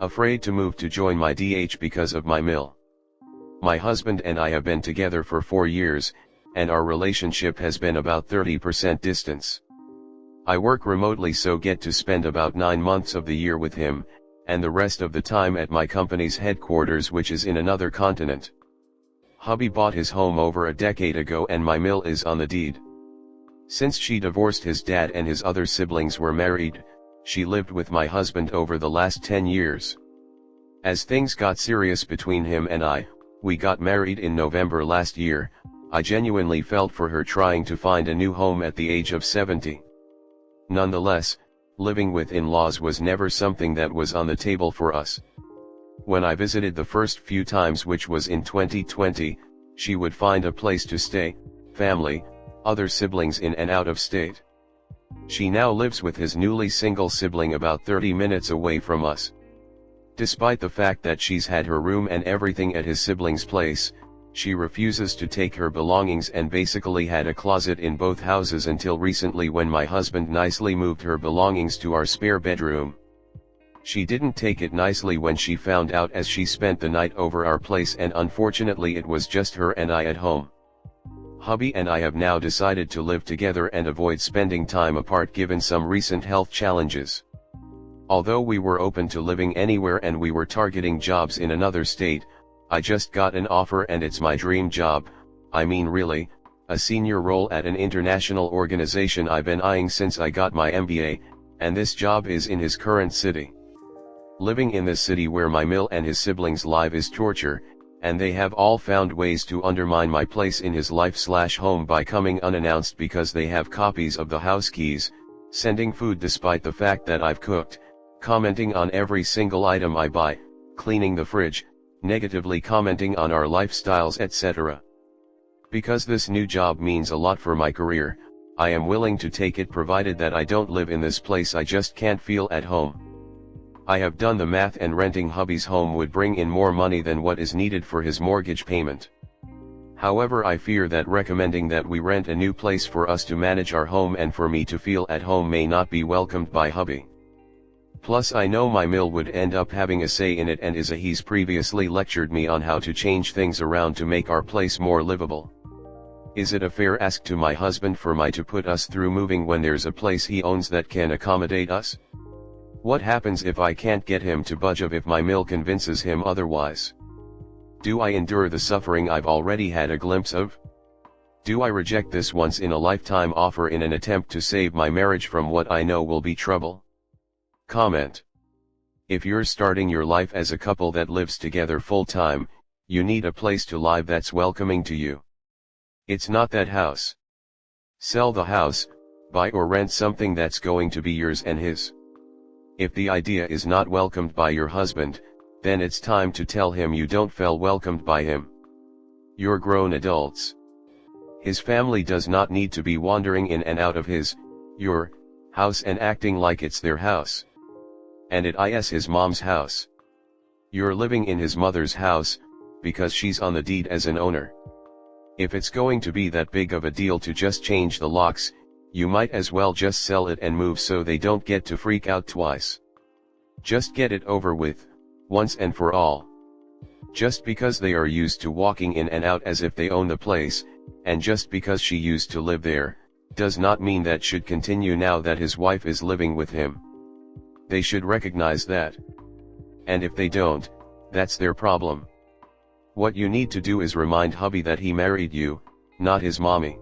Afraid to move to join my DH because of my mill. My husband and I have been together for 4 years, and our relationship has been about 30% distance. I work remotely, so get to spend about 9 months of the year with him, and the rest of the time at my company's headquarters, which is in another continent. Hubby bought his home over a decade ago and my mill is on the deed. Since she divorced, his dad and his other siblings were married, she lived with my husband over the last 10 years. As things got serious between him and I, we got married in November last year. I genuinely felt for her trying to find a new home at the age of 70. Nonetheless, living with in-laws was never something that was on the table for us. When I visited the first few times, which was in 2020, she would find a place to stay, family, other siblings in and out of state. She now lives with his newly single sibling about 30 minutes away from us. Despite the fact that she's had her room and everything at his sibling's place, she refuses to take her belongings and basically had a closet in both houses until recently, when my husband nicely moved her belongings to our spare bedroom. She didn't take it nicely when she found out, as she spent the night over our place and unfortunately it was just her and I at home. Hubby and I have now decided to live together and avoid spending time apart given some recent health challenges. Although we were open to living anywhere and we were targeting jobs in another state, I just got an offer and it's my dream job. I mean really, a senior role at an international organization I've been eyeing since I got my MBA, and this job is in his current city. Living in this city where my mill and his siblings live is torture, and they have all found ways to undermine my place in his life/home by coming unannounced because they have copies of the house keys, sending food despite the fact that I've cooked, commenting on every single item I buy, cleaning the fridge, negatively commenting on our lifestyles, etc. Because this new job means a lot for my career, I am willing to take it provided that I don't live in this place I just can't feel at home. I have done the math and renting hubby's home would bring in more money than what is needed for his mortgage payment. However, I fear that recommending that we rent a new place for us to manage our home and for me to feel at home may not be welcomed by hubby. Plus I know my mill would end up having a say in it, and he's previously lectured me on how to change things around to make our place more livable. Is it a fair ask to my husband for me to put us through moving when there's a place he owns that can accommodate us? What happens if I can't get him to budge if my mill convinces him otherwise? Do I endure the suffering I've already had a glimpse of? Do I reject this once-in-a-lifetime offer in an attempt to save my marriage from what I know will be trouble? Comment. If you're starting your life as a couple that lives together full-time, you need a place to live that's welcoming to you. It's not that house. Sell the house, buy or rent something that's going to be yours and his. If the idea is not welcomed by your husband, then it's time to tell him you don't feel welcomed by him. You're grown adults. His family does not need to be wandering in and out of your house and acting like it's their house. And it is his mom's house. You're living in his mother's house, because she's on the deed as an owner. If it's going to be that big of a deal to just change the locks, you might as well just sell it and move so they don't get to freak out twice. Just get it over with, once and for all. Just because they are used to walking in and out as if they own the place, and just because she used to live there, does not mean that should continue now that his wife is living with him. They should recognize that. And if they don't, that's their problem. What you need to do is remind hubby that he married you, not his mommy.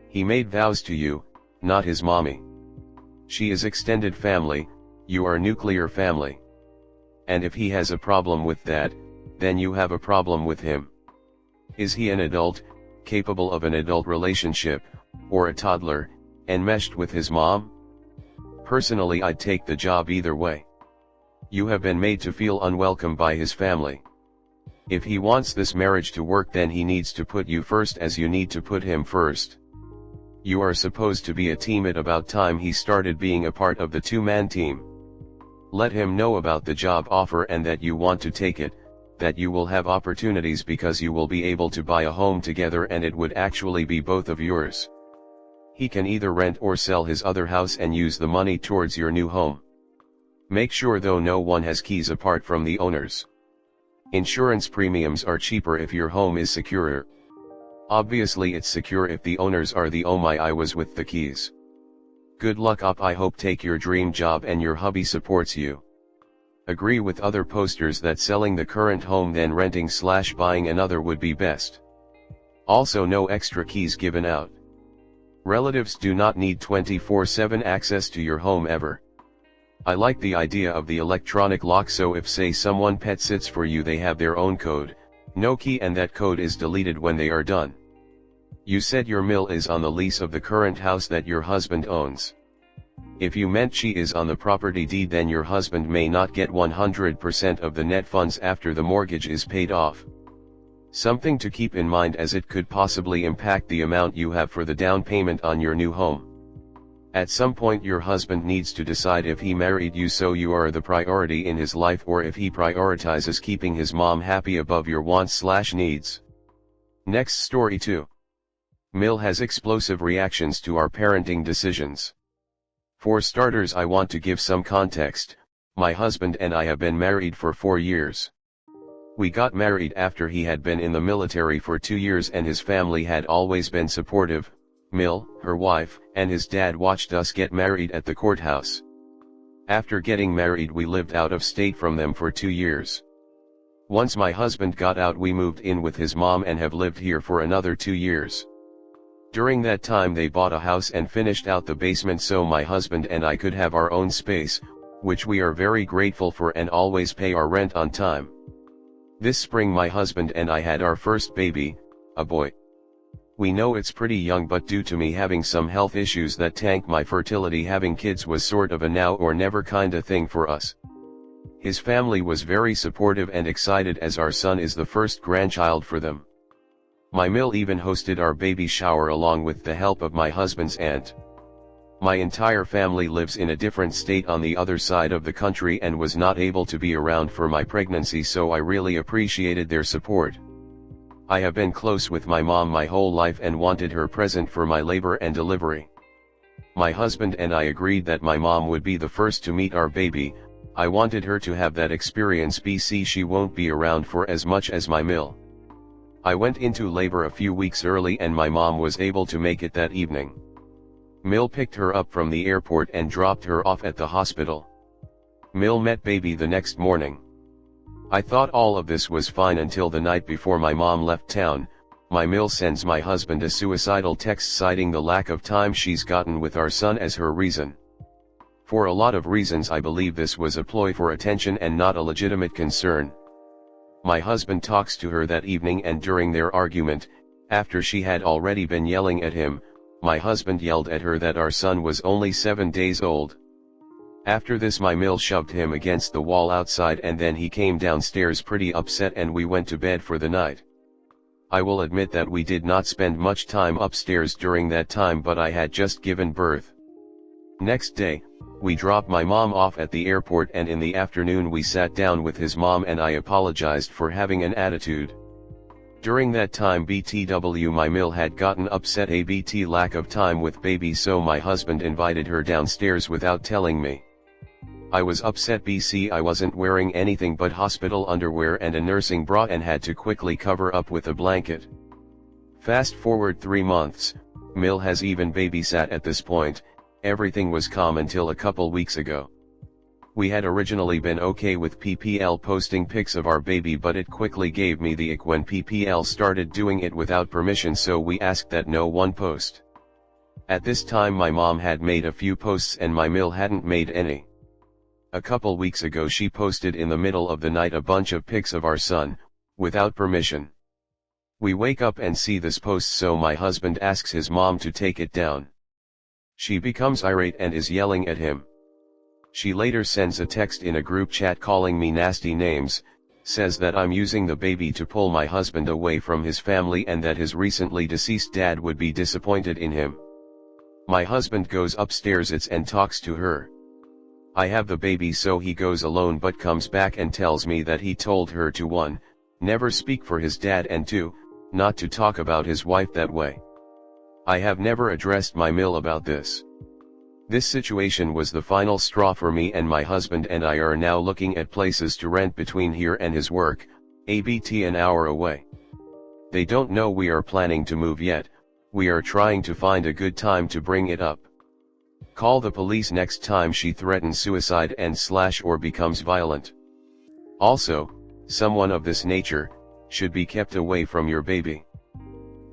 He made vows to you, not his mommy. She is extended family, you are nuclear family. And if he has a problem with that, then you have a problem with him. Is he an adult, capable of an adult relationship, or a toddler, enmeshed with his mom? Personally, I'd take the job either way. You have been made to feel unwelcome by his family. If he wants this marriage to work, then he needs to put you first as you need to put him first. You are supposed to be a team. At about time he started being a part of the two-man team. Let him know about the job offer and that you want to take it, that you will have opportunities because you will be able to buy a home together and it would actually be both of yours. He can either rent or sell his other house and use the money towards your new home. Make sure though no one has keys apart from the owners. Insurance premiums are cheaper if your home is secure. Obviously it's secure if the owners are the "oh my I was with the keys." Good luck op, I hope take your dream job and your hubby supports you. Agree with other posters that selling the current home then renting/buying another would be best. Also no extra keys given out. Relatives do not need 24/7 access to your home ever. I like the idea of the electronic lock, so if say someone pet sits for you they have their own code, no key, and that code is deleted when they are done. You said your mill is on the lease of the current house that your husband owns. If you meant she is on the property deed, then your husband may not get 100% of the net funds after the mortgage is paid off. Something to keep in mind, as it could possibly impact the amount you have for the down payment on your new home. At some point your husband needs to decide if he married you so you are the priority in his life, or if he prioritizes keeping his mom happy above your wants/needs. Next story 2. Mill has explosive reactions to our parenting decisions. For starters, I want to give some context. My husband and I have been married for 4 years. We got married after he had been in the military for 2 years and his family had always been supportive. Mill, her wife, and his dad watched us get married at the courthouse. After getting married we lived out of state from them for 2 years. Once my husband got out we moved in with his mom and have lived here for another 2 years. During that time they bought a house and finished out the basement so my husband and I could have our own space, which we are very grateful for, and always pay our rent on time. This spring my husband and I had our first baby, a boy. We know it's pretty young, but due to me having some health issues that tank my fertility, having kids was sort of a now or never kinda thing for us. His family was very supportive and excited as our son is the first grandchild for them. My mill even hosted our baby shower along with the help of my husband's aunt. My entire family lives in a different state on the other side of the country and was not able to be around for my pregnancy, so I really appreciated their support. I have been close with my mom my whole life and wanted her present for my labor and delivery. My husband and I agreed that my mom would be the first to meet our baby. I wanted her to have that experience, BC she won't be around for as much as my mill. I went into labor a few weeks early and my mom was able to make it that evening. Mill picked her up from the airport and dropped her off at the hospital. Mill met baby the next morning. I thought all of this was fine until the night before my mom left town. My mill sends my husband a suicidal text citing the lack of time she's gotten with our son as her reason. For a lot of reasons I believe this was a ploy for attention and not a legitimate concern. My husband talks to her that evening, and during their argument, after she had already been yelling at him, my husband yelled at her that our son was only 7 days old. After this my mill shoved him against the wall outside and then he came downstairs pretty upset and we went to bed for the night. I will admit that we did not spend much time upstairs during that time, but I had just given birth. Next day, we dropped my mom off at the airport and in the afternoon we sat down with his mom and I apologized for having an attitude. During that time BTW my mill had gotten upset ABT lack of time with baby, so my husband invited her downstairs without telling me. I was upset BC I wasn't wearing anything but hospital underwear and a nursing bra and had to quickly cover up with a blanket. Fast forward 3 months, Mill has even babysat at this point. Everything was calm until a couple weeks ago. We had originally been okay with PPL posting pics of our baby, but it quickly gave me the ick when PPL started doing it without permission, so we asked that no one post. At this time my mom had made a few posts and my mill hadn't made any. A couple weeks ago she posted in the middle of the night a bunch of pics of our son, without permission. We wake up and see this post, so my husband asks his mom to take it down. She becomes irate and is yelling at him. She later sends a text in a group chat calling me nasty names, says that I'm using the baby to pull my husband away from his family and that his recently deceased dad would be disappointed in him. My husband goes upstairs and talks to her. I have the baby, so he goes alone but comes back and tells me that he told her to 1, never speak for his dad, and 2, not to talk about his wife that way. I have never addressed my mill about this. This situation was the final straw for me, and my husband and I are now looking at places to rent between here and his work, ABT an hour away. They don't know we are planning to move yet. We are trying to find a good time to bring it up. Call the police next time she threatens suicide and / or becomes violent. Also, someone of this nature should be kept away from your baby.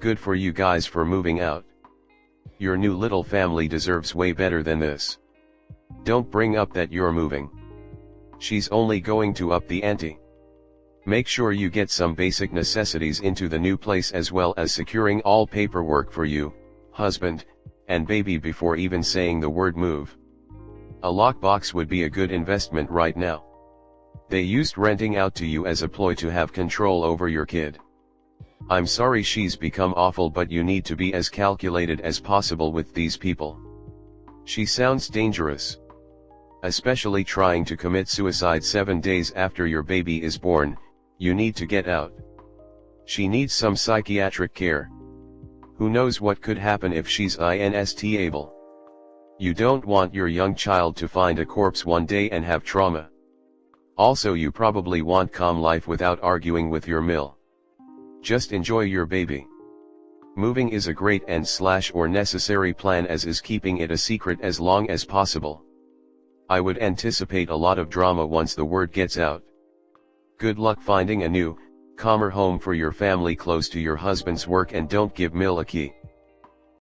Good for you guys for moving out. Your new little family deserves way better than this. Don't bring up that you're moving. She's only going to up the ante. Make sure you get some basic necessities into the new place, as well as securing all paperwork for you, husband, and baby before even saying the word move. A lockbox would be a good investment right now. They used renting out to you as a ploy to have control over your kid. I'm sorry she's become awful, but you need to be as calculated as possible with these people. She sounds dangerous. Especially trying to commit suicide 7 days after your baby is born. You need to get out. She needs some psychiatric care. Who knows what could happen if she's unstable. You don't want your young child to find a corpse one day and have trauma. Also, you probably want calm life without arguing with your mill. Just enjoy your baby. Moving is a great and / or necessary plan, as is keeping it a secret as long as possible. I would anticipate a lot of drama once the word gets out. Good luck finding a new, calmer home for your family close to your husband's work, and don't give Mill a key.